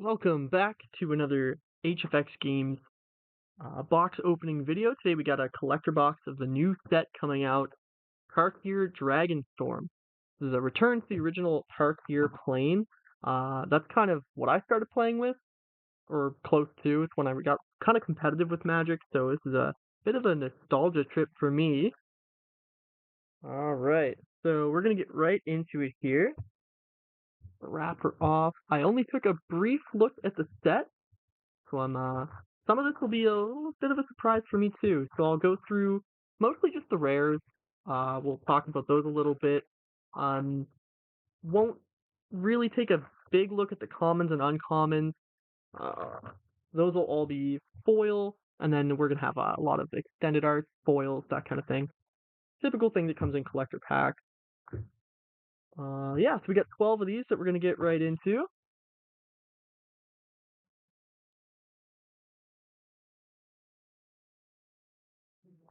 Welcome back to another HFX Games box opening video. Today we got a collector box of the new set coming out, Tarkir Dragonstorm. This is a return to the original Tarkir plane. That's kind of what I started playing with, or close to. It's when I got kind of competitive with Magic, so this is a bit of a nostalgia trip for me. Alright, so we're going to get right into it here. The wrapper off. I only took a brief look at the set. So some of this will be a little bit of a surprise for me too. So I'll go through mostly just the rares. We'll talk about those a little bit. Um, won't really take a big look at the commons and uncommons. Uh, those will all be foil, and then we're gonna have a lot of extended art, foils, that kind of thing. Typical thing that comes in collector packs. Yeah, so we got 12 of these that we're gonna get right into.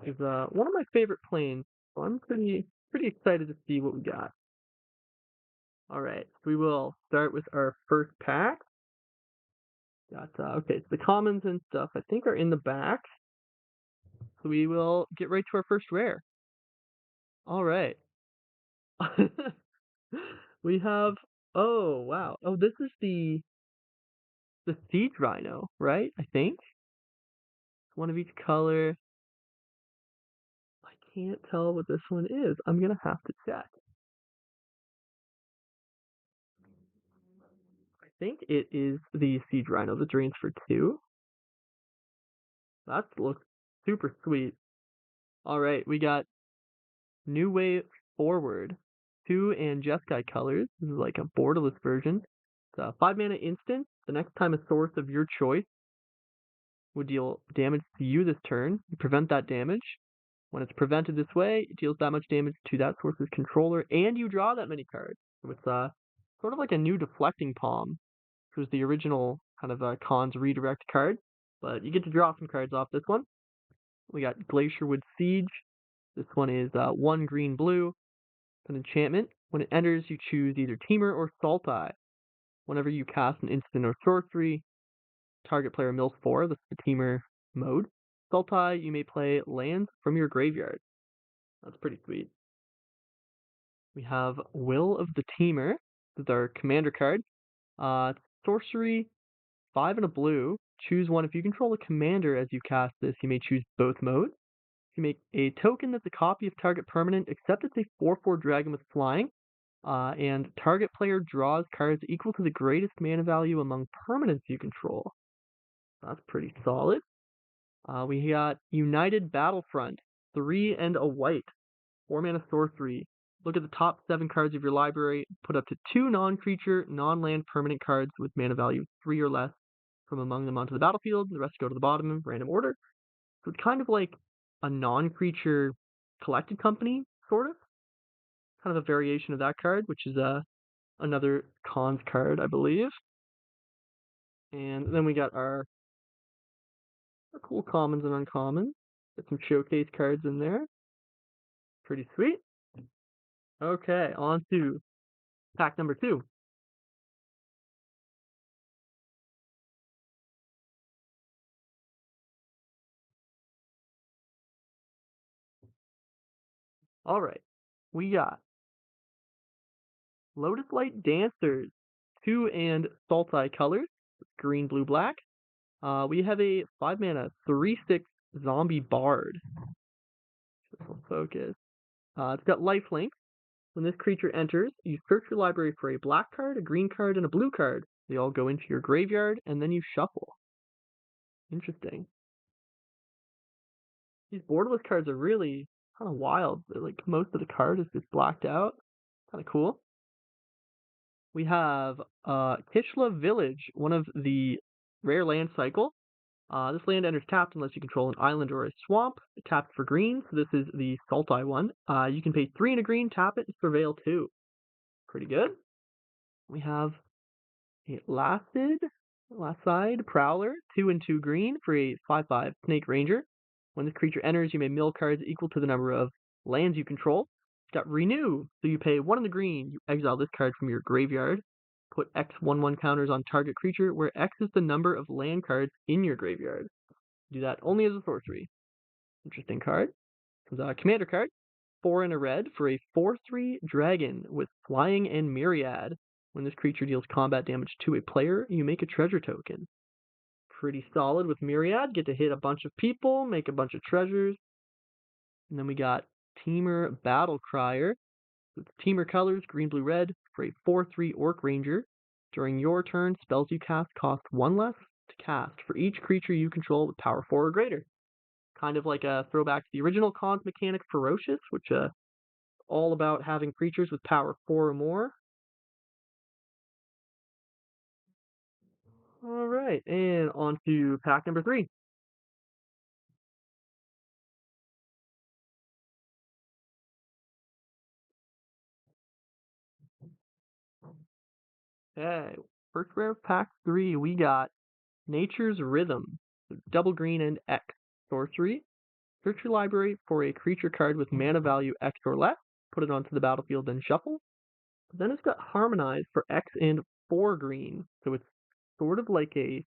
Is one of my favorite planes, so I'm pretty excited to see what we got. All right, we will start with our first pack. Got okay, so the commons and stuff I think are in the back. So we will get right to our first rare. All right. We have oh wow. Oh, this is the siege rhino, right? I think. One of each color. I can't tell what this one is. I'm gonna have to check. I think it is the siege rhino that drains for 2. That looks super sweet. All right, we got New Way Forward, 2 and Jeskai colors. This is like a borderless version. It's a 5 mana instant. The next time a source of your choice would deal damage to you this turn, you prevent that damage. When it's prevented this way, it deals that much damage to that source's controller, and you draw that many cards. So it's sort of like a new Deflecting Palm, which was the original kind of Khan's redirect card. But you get to draw some cards off this one. We got Glacierwood Siege. This one is 1 green blue. An enchantment. When it enters, you choose either Teamer or Sultai. Whenever you cast an instant or sorcery, target player mills 4. That's the Teamer mode. Sultai, you may play lands from your graveyard. That's pretty sweet. We have Will of the Teamer. This is our commander card. Sorcery, 5 and a blue. Choose one. If you control a commander as you cast this, you may choose both modes. You make a token that's a copy of target permanent, except it's a 4/4 dragon with flying. And target player draws cards equal to the greatest mana value among permanents you control. That's pretty solid. We got United Battlefront, 3 and a white, 4 mana sorcery. Look at the top 7 cards of your library. Put up to 2 non-creature, non-land permanent cards with mana value 3 or less from among them onto the battlefield. The rest go to the bottom in random order. So it's kind of like a non-creature collected company, sort of. Kind of a variation of that card, which is another cons card, I believe. And then we got our cool commons and uncommons. Got some showcase cards in there. Pretty sweet. Okay, on to pack number 2. All right, we got Lotus Light Dancers, 2 and Sultai colors, green, blue, black. We have a 5 mana 3/6 zombie bard. This will focus. It's got lifelink. When this creature enters, you search your library for a black card, a green card, and a blue card. They all go into your graveyard, and then you shuffle. Interesting. These borderless cards are really kind of wild. They're like most of the card is just blacked out. Kind of cool. We have Kishla Village, one of the rare land cycle. This land enters tapped unless you control an island or a swamp. Tapped for green, so this is the Sultai one. You can pay 3 and a green, tap it, and surveil 2. Pretty good. We have a Lacid Prowler, 2 and 2 green for a 5/5 Snake Ranger. When this creature enters, you may mill cards equal to the number of lands you control. It's got Renew, so you pay 1 in the green, you exile this card from your graveyard. Put X 1/1 counters on target creature, where X is the number of land cards in your graveyard. Do that only as a sorcery. Interesting card. Comes a commander card. 4 and a red for a 4/3 dragon with flying and myriad. When this creature deals combat damage to a player, you make a treasure token. Pretty solid with myriad. Get to hit a bunch of people, make a bunch of treasures. And then we got Teamer Battle Crier. With Teamer colors, green, blue, red, for a 4/3 Orc Ranger. During your turn, spells you cast cost 1 less to cast for each creature you control with power 4 or greater. Kind of like a throwback to the original Khans mechanic Ferocious, which all about having creatures with power 4 or more. Alright, and on to pack number 3. Okay, first rare of pack 3, we got Nature's Rhythm. Double green and X. Sorcery. Search your library for a creature card with mana value X or less, put it onto the battlefield, then shuffle. Then it's got Harmonize for X and 4 green, so it's sort of like a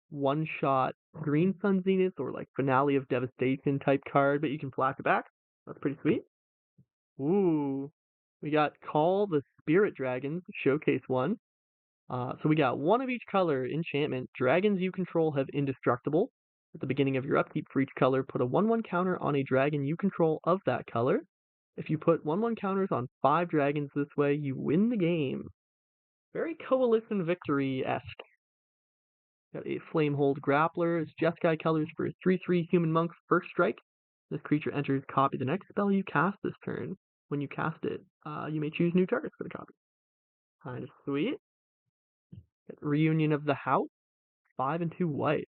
one-shot Green Sun Zenith or like Finale of Devastation type card, but you can flash it back. That's pretty sweet. Ooh, we got Call the Spirit Dragons, Showcase 1. So we got one of each color enchantment. Dragons you control have indestructible. At the beginning of your upkeep for each color, put a 1/1 counter on a dragon you control of that color. If you put 1/1 counters on 5 dragons this way, you win the game. Very Coalition Victory-esque. Got a Flamehold Grappler. It's Jeskai colors for 3/3 Human Monk first strike. This creature enters copy the next spell you cast this turn. When you cast it, you may choose new targets for the copy. Kind of sweet. Got Reunion of the House. 5 and 2 white.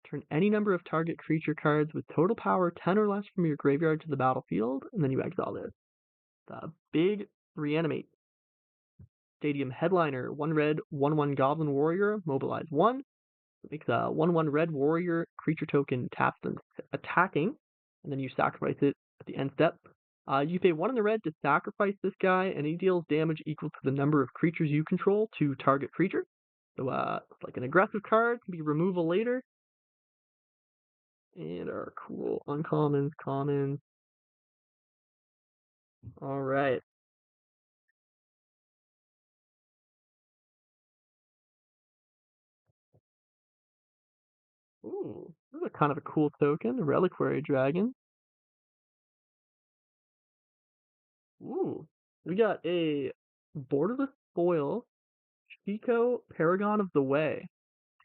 Turn any number of target creature cards with total power 10 or less from your graveyard to the battlefield, and then you exile this. The big Reanimate. Stadium Headliner. 1 red, 1/1 Goblin Warrior. Mobilize 1. It makes a 1/1 red warrior creature token taps them attacking, and then you sacrifice it at the end step. You pay 1 in the red to sacrifice this guy, and he deals damage equal to the number of creatures you control to target creature. So it's like an aggressive card, can be removal later. And our cool uncommons, commons. Alright. Ooh, this is a kind of a cool token, a Reliquary Dragon. Ooh, we got a borderless foil, Chico Paragon of the Way.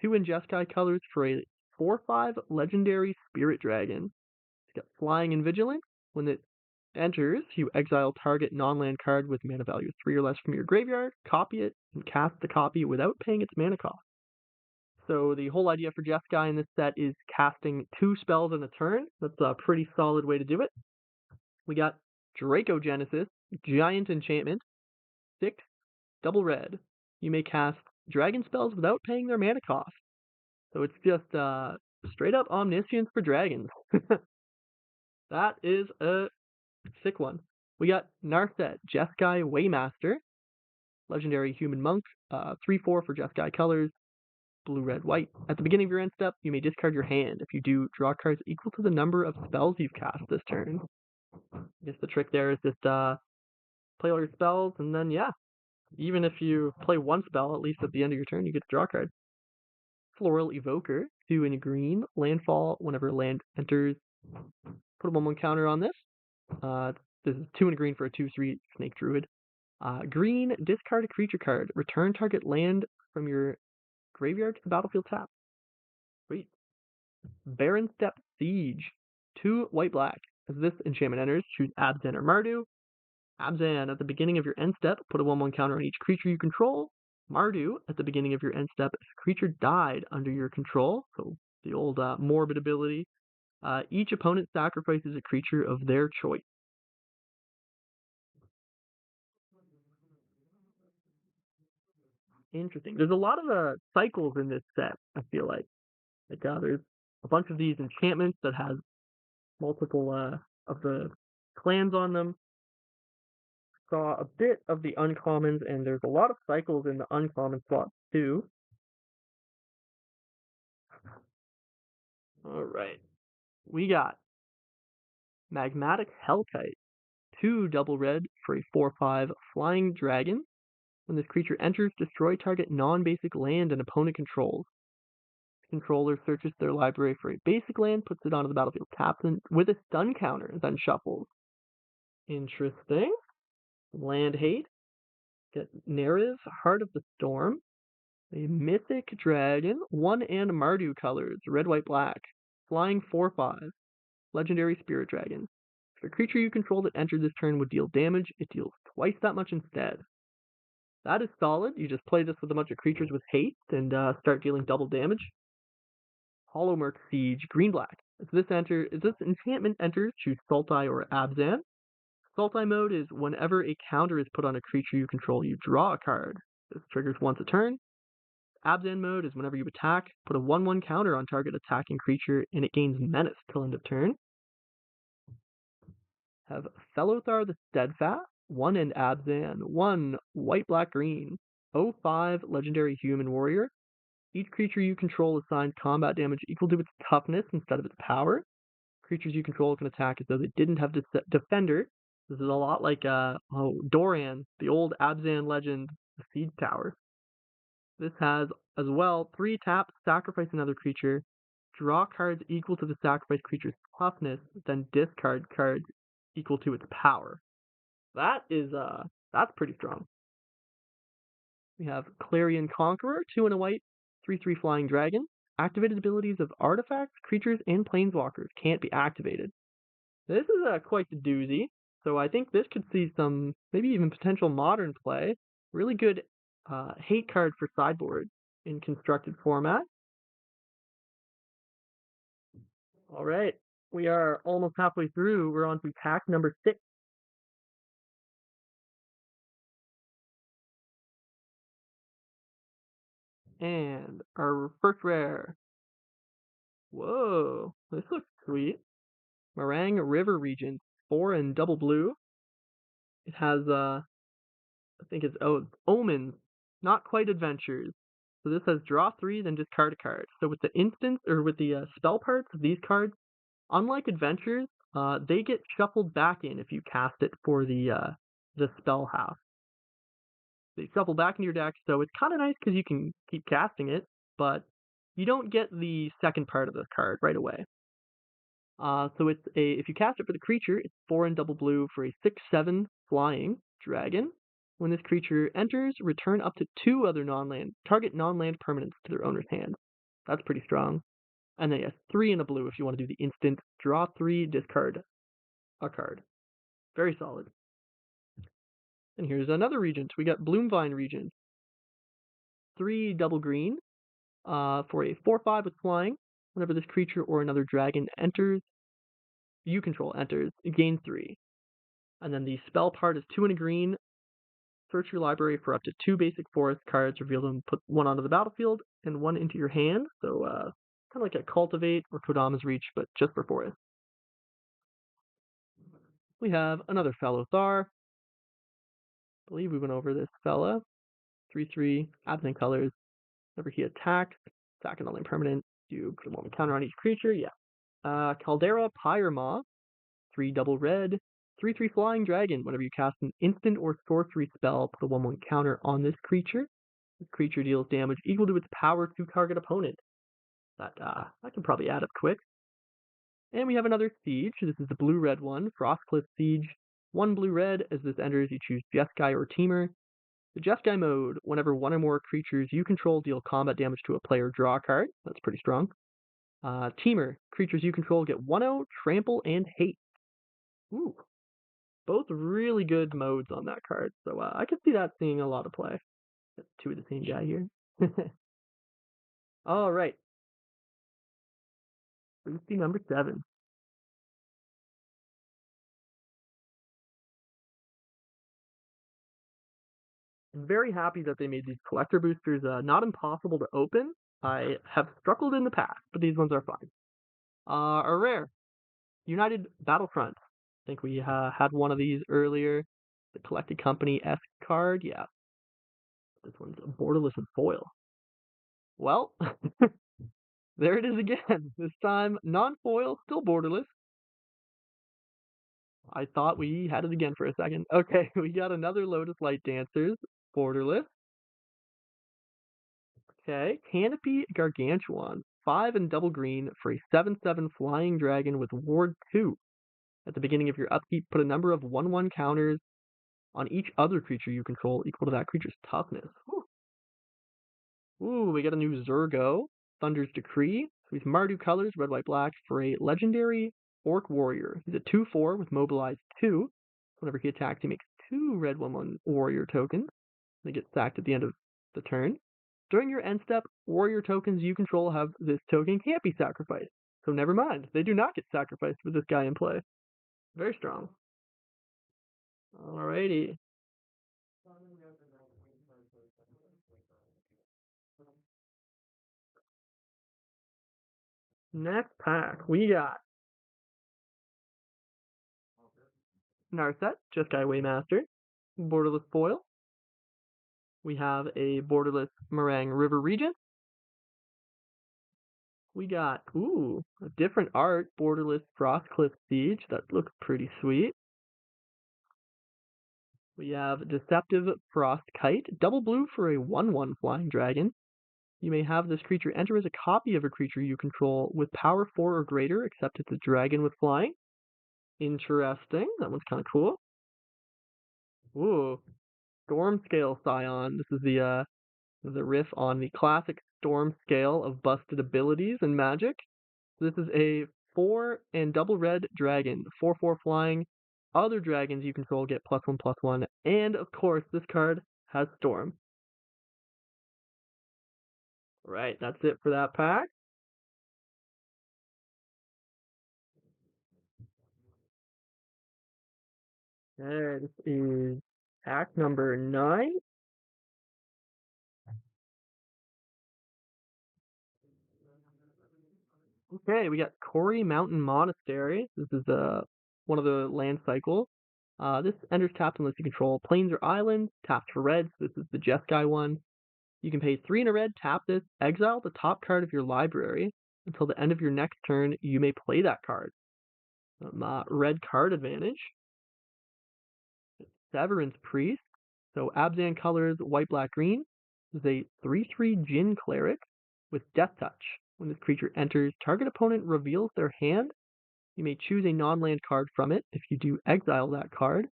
2 in Jeskai colors for a 4/5 legendary spirit dragon. It's got flying and vigilance. When it enters, you exile target non-land card with mana value 3 or less from your graveyard, copy it, and cast the copy without paying its mana cost. So the whole idea for Jeskai in this set is casting 2 spells in a turn. That's a pretty solid way to do it. We got Dracogenesis, giant enchantment, 6, double red. You may cast dragon spells without paying their mana cost. So it's just straight up omniscience for dragons. That is a sick one. We got Narset, Jeskai Waymaster, legendary human monk, 3/4 for Jeskai colors, blue, red, white. At the beginning of your end step, you may discard your hand. If you do, draw cards equal to the number of spells you've cast this turn. I guess the trick there is just play all your spells, and then yeah, even if you play one spell, at least at the end of your turn, you get to draw a card. Floral Evoker, 2 in green, landfall whenever land enters. Put a 1/1 counter on this. This is 2 in green for a 2/3 Snake Druid. Green, discard a creature card. Return target land from your graveyard to the battlefield tap. Sweet. Barren Step Siege. 2 white black. As this enchantment enters, choose Abzan or Mardu. Abzan, at the beginning of your end step, put a 1/1 counter on each creature you control. Mardu, at the beginning of your end step, if a creature died under your control, so the old morbid ability, each opponent sacrifices a creature of their choice. Interesting. There's a lot of cycles in this set, I feel like. There's a bunch of these enchantments that has multiple of the clans on them. saw a bit of the uncommons, and there's a lot of cycles in the uncommon slots too. All right, we got Magmatic Hellkite, 2 double red for a 4/5 flying dragon. When this creature enters, destroy target non-basic land an opponent controls. Controller searches their library for a basic land, puts it onto the battlefield, taps it with a stun counter, then shuffles. Interesting. Land hate. Get Narrative, Heart of the Storm. A mythic dragon, 1 and Mardu colors, red, white, black. Flying 4/5. Legendary spirit dragon. If a creature you control that entered this turn would deal damage, it deals twice that much instead. That is solid. You just play this with a bunch of creatures with haste and start dealing double damage. Hollowmurk Siege, green black. If this enchantment enters, choose Sultai or Abzan. Sultai mode is whenever a counter is put on a creature you control, you draw a card. This triggers once a turn. Abzan mode is whenever you attack, put a 1/1 counter on target attacking creature, and it gains menace till end of turn. Have Fellothar the Steadfast, 1 and Abzan, 1 white, black, green, 0/5 legendary human warrior. Each creature you control assigns combat damage equal to its toughness instead of its power. Creatures you control can attack as though they didn't have defender. This is a lot like Doran, the old Abzan legend, the Siege Tower. This has as well 3 taps, sacrifice another creature, draw cards equal to the sacrificed creature's toughness, then discard cards equal to its power. That's pretty strong. We have Clarion Conqueror, 2 and a white, 3/3 flying dragon. Activated abilities of artifacts, creatures, and planeswalkers can't be activated. This is quite the doozy, so I think this could see some, maybe even potential modern play. Really good hate card for sideboard in constructed format. All right, we are almost halfway through. We're on to pack number 6. And our first rare. Whoa, this looks sweet. Meringue River Regent, 4 and double blue. It has I think it's Omens, not quite adventures. So this says draw 3, then discard a card. So with the instance or with the spell parts of these cards, unlike adventures, they get shuffled back in if you cast it for the spell half. They shuffle back into your deck, so it's kind of nice because you can keep casting it, but you don't get the second part of the card right away. So if you cast it for the creature, it's 4 and double blue for a 6/7 flying dragon. When this creature enters, return up to 2 other target non-land permanents to their owner's hand. That's pretty strong. And then yes, 3 and a blue if you want to do the instant draw 3, discard a card. Very solid. And here's another regent. We got Bloomvine Regent. 3 double green for a 4/5 with flying. Whenever this creature or another dragon you control enters, it gains 3. And then the spell part is 2 and a green. Search your library for up to 2 basic forest cards, reveal them, put 1 onto the battlefield, and 1 into your hand. So kind of like a Cultivate or Kodama's Reach, but just for forest. We have another Fellothar. I believe we went over this fella. 3/3, absent colors. Whenever he attacks, attack an only permanent. You put 1 counter on each creature. Yeah. Caldera Pyramaw. 3 double red. 3/3 flying dragon. Whenever you cast an instant or sorcery spell, put a 1/1 counter on this creature. This creature deals damage equal to its power to target opponent. That can probably add up quick. And we have another siege. This is the blue-red one, Frostcliff Siege. 1 blue-red. As this enters, you choose Jeskai or Teamer. The Jeskai mode, whenever 1 or more creatures you control deal combat damage to a player, draw a card. That's pretty strong. Teamer, creatures you control get 1/0, trample, and hate. Ooh, both really good modes on that card. So I could see that seeing a lot of play. That's 2 of the same guy here. All right. Boosty number 7. I'm very happy that they made these collector boosters not impossible to open. I have struggled in the past, but these ones are fine. Are rare. United Battlefront. I think we had one of these earlier. The Collected Company-esque card, yeah. This one's borderless and foil. Well, there it is again. This time, non-foil, still borderless. I thought we had it again for a second. Okay, we got another Lotus Light Dancers, borderless. Okay, Canopy Gargantuan, 5 and double green for a 7/7 flying dragon with Ward 2. At the beginning of your upkeep, put a number of 1/1 counters on each other creature you control equal to that creature's toughness. Ooh, we got a new Zurgo, Thunder's Decree. So he's Mardu colors, red, white, black, for a legendary Orc Warrior. He's a 2/4 with Mobilize 2. Whenever he attacks, he makes 2 red 1/1 Warrior tokens. They get sacked at the end of the turn. During your end step, Warrior tokens you control have this token can't be sacrificed. So never mind, they do not get sacrificed with this guy in play. Very strong. Alrighty. Next pack, we got Narset, Jeskai Waymaster, borderless foil. We have a borderless Meringue River Regent. We got, a different art, borderless Frostcliff Siege. That looks pretty sweet. We have Deceptive Frost Kite, double blue for a 1/1 flying dragon. You may have this creature enter as a copy of a creature you control with power 4 or greater, except it's a dragon with flying. Interesting. That one's kind of cool. Ooh, Storm Scale Scion. This is the riff on the classic Storm Scale of busted abilities in Magic. This is a 4 and double red dragon, 4/4 flying. Other dragons you control get +1/+1, and of course this card has Storm. Right, that's it for that pack. And this is pack number 9. Okay, we got Corey Mountain Monastery. This is one of the land cycles. This enters tapped unless you control plains or islands. Tapped for red. So this is the Jeskai one. You can pay 3 and a red, tap this, exile the top card of your library. Until the end of your next turn, you may play that card. Red card advantage. Severance Priest. So Abzan colors, white, black, green. This is a 3/3 Djinn Cleric with Death Touch. When this creature enters, target opponent reveals their hand. You may choose a non-land card from it. If you do, exile that card.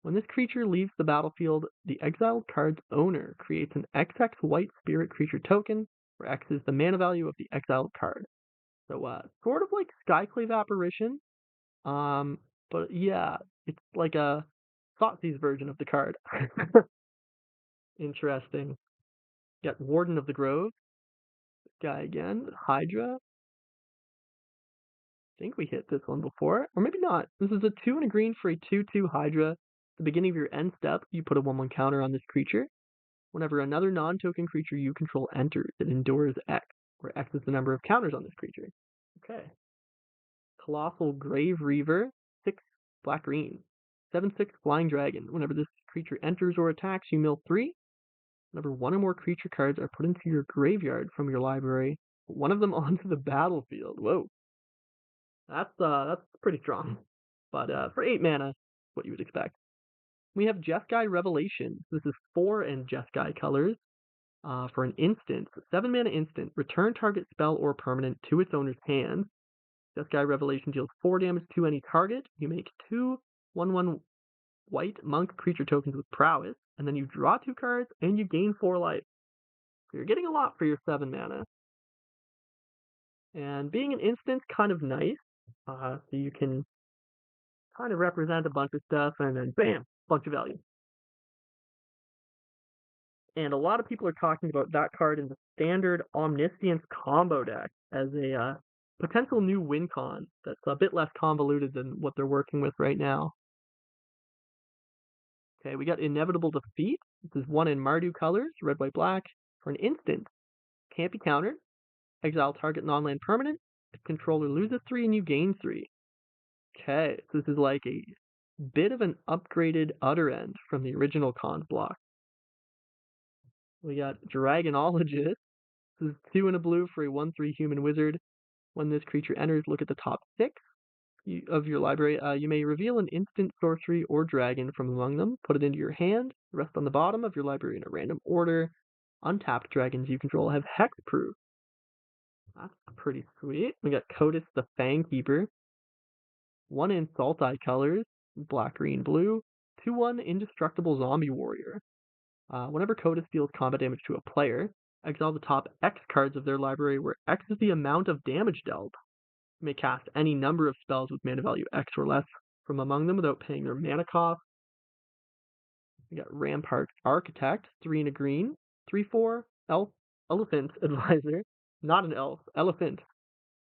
When this creature leaves the battlefield, the exiled card's owner creates an XX white spirit creature token, where X is the mana value of the exiled card. So, sort of like Skyclave Apparition, but yeah, it's like a Thoughtseize version of the card. Interesting. Got Warden of the Grove, guy again, Hydra. I think we hit this one before, or maybe not. This is a 2 and a green for a 2/2 Hydra. At the beginning of your end step, you put a 1/1 counter on this creature. Whenever another non-token creature you control enters, it endures X, where X is the number of counters on this creature. Okay. Colossal Grave Reaver, 6 black green. 7/6 Flying Dragon. Whenever this creature enters or attacks, you mill 3. Whenever one or more creature cards are put into your graveyard from your library, put one of them onto the battlefield. Whoa. That's pretty strong. But for 8 mana, what you would expect. We have Jeskai Revelation. This is 4 and Jeskai colors. For an instant, 7 mana instant, return target spell or permanent to its owner's hand. Jeskai Revelation deals 4 damage to any target. You make 2 1/1 white monk creature tokens with prowess, and then you draw 2 cards and you gain 4 life. So you're getting a lot for your 7 mana. And being an instant, kind of nice. So you can kind of represent a bunch of stuff, and then bam, bunch of value. And a lot of people are talking about that card in the standard Omniscience combo deck as a potential new win con that's a bit less convoluted than what they're working with right now. Okay, we got Inevitable Defeat. This is 1 in Mardu colors, red, white, black. For an instant, can't be countered. Exile target non-land permanent. If controller loses 3 and you gain 3. Okay, so this is like a Bit of an upgraded Utter End from the original Cons block. We got Dragonologist. This is 2 and a blue for a 1/3 human wizard. When this creature enters, look at the top 6 of your library. You may reveal an instant sorcery or dragon from among them, put it into your hand, rest on the bottom of your library in a random order. Untapped dragons you control have hexproof. That's pretty sweet. We got Codis the Fangkeeper. 1 in Saltai colors, black, green, blue. 2/1 indestructible zombie warrior. Whenever Codis deals combat damage to a player, exile the top X cards of their library, where X is the amount of damage dealt. You may cast any number of spells with mana value X or less from among them without paying their mana cost. We got Rampart Architect, 3 and a green, 3/4 elf elephant advisor, not an elf, elephant.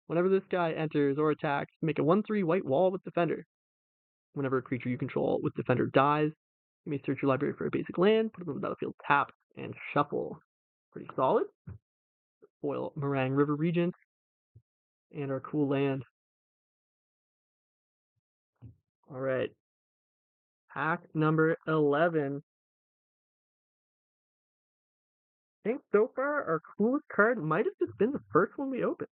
Whenever this guy enters or attacks, make a 1/3 white wall with Defender. Whenever a creature you control with Defender dies, you may search your library for a basic land, put it on the battlefield, tap, and shuffle. Pretty solid. Foil Meringue River Regent, and our cool land. Alright. Pack number 11. I think so far our coolest card might have just been the first one we opened.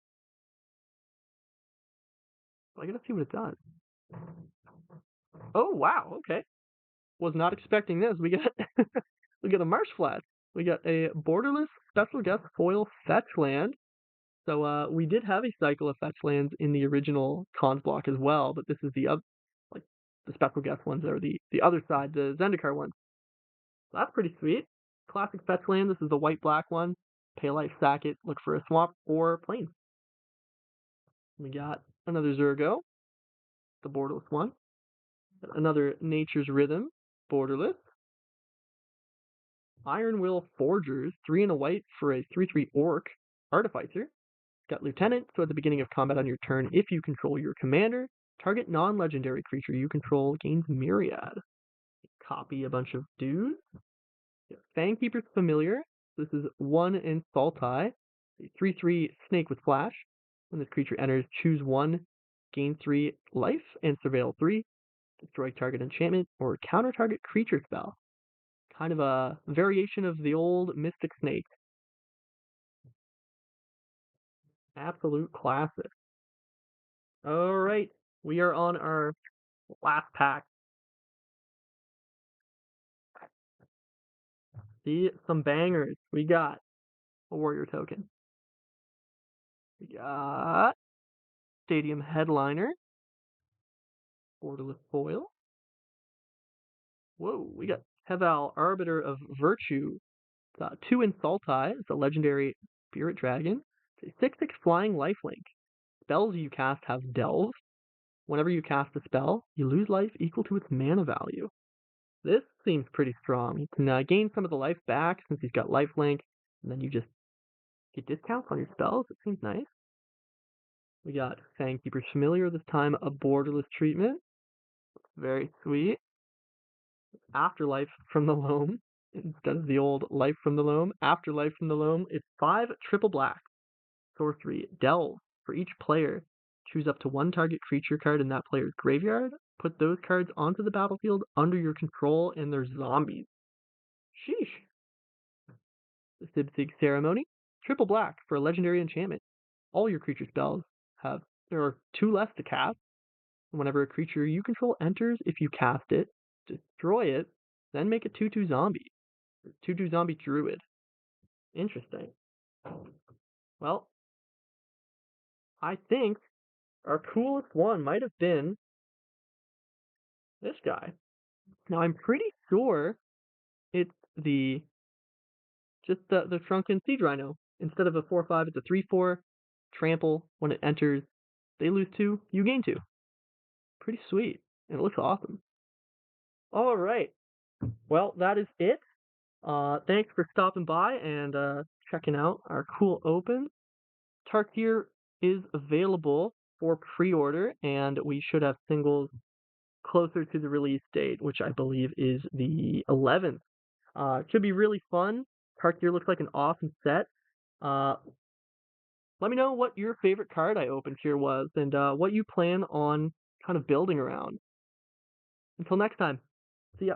I gotta see what it does. Oh wow, okay. Was not expecting this. We got we got a Marsh Flat. We got a borderless special guest foil fetch land. So we did have a cycle of fetch lands in the original Cons block as well, but this is the like the special guest ones are the other side, the Zendikar ones. So that's pretty sweet. Classic fetch land. This is the white black one. Pay life, sack it, look for a swamp or plains. We got another Zurgo, the borderless one. Another Nature's Rhythm, borderless. Iron Will Forgers, 3 and a white for a 3/3 orc, artificer. Got Lieutenant, so at the beginning of combat on your turn, if you control your commander, target non-legendary creature you control gains Myriad. Copy a bunch of dudes. Fangkeeper's Familiar. This is 1 in Saltai, a 3/3 snake with flash. When this creature enters, choose 1, gain 3 life, and surveil 3. Destroy target enchantment or counter target creature spell. Kind of a variation of the old Mystic Snake. Absolute classic. Alright, we are on our last pack. See, some bangers. We got a Warrior Token. We got Stadium Headliner. Borderless Foil. Whoa, we got Heval, Arbiter of Virtue. 2 in Saltai. It's a legendary Spirit Dragon. It's a 6/6 flying lifelink. Spells you cast have Delve. Whenever you cast a spell, you lose life equal to its mana value. This seems pretty strong. You can gain some of the life back since he's got lifelink, and then you just get discounts on your spells. It seems nice. We got Fangkeeper's Familiar, this time a borderless treatment. Very sweet. Afterlife from the Loam, instead of the old Life from the Loam. Afterlife from the Loam. It's 5 triple black. Sorcery. Delve. For each player, choose up to 1 target creature card in that player's graveyard. Put those cards onto the battlefield under your control, and they're zombies. Sheesh. The Sibsig Ceremony. Triple black for a legendary enchantment. All your creature spells there are 2 less to cast. Whenever a creature you control enters, if you cast it, destroy it, then make a 2/2 zombie. 2/2 zombie druid. Interesting. Well, I think our coolest one might have been this guy. Now I'm pretty sure it's just the Shrunken Siege Rhino. Instead of a 4/5, it's a 3/4. Trample. When it enters, they lose 2, you gain 2. Pretty sweet. And it looks awesome. Alright. Well, that is it. Thanks for stopping by and checking out our cool opens. Tarkir is available for pre-order, and we should have singles closer to the release date, which I believe is the 11th. It should be really fun. Tarkir looks like an awesome set. Let me know what your favorite card I opened here was, and what you plan on kind of building around. Until next time. See ya.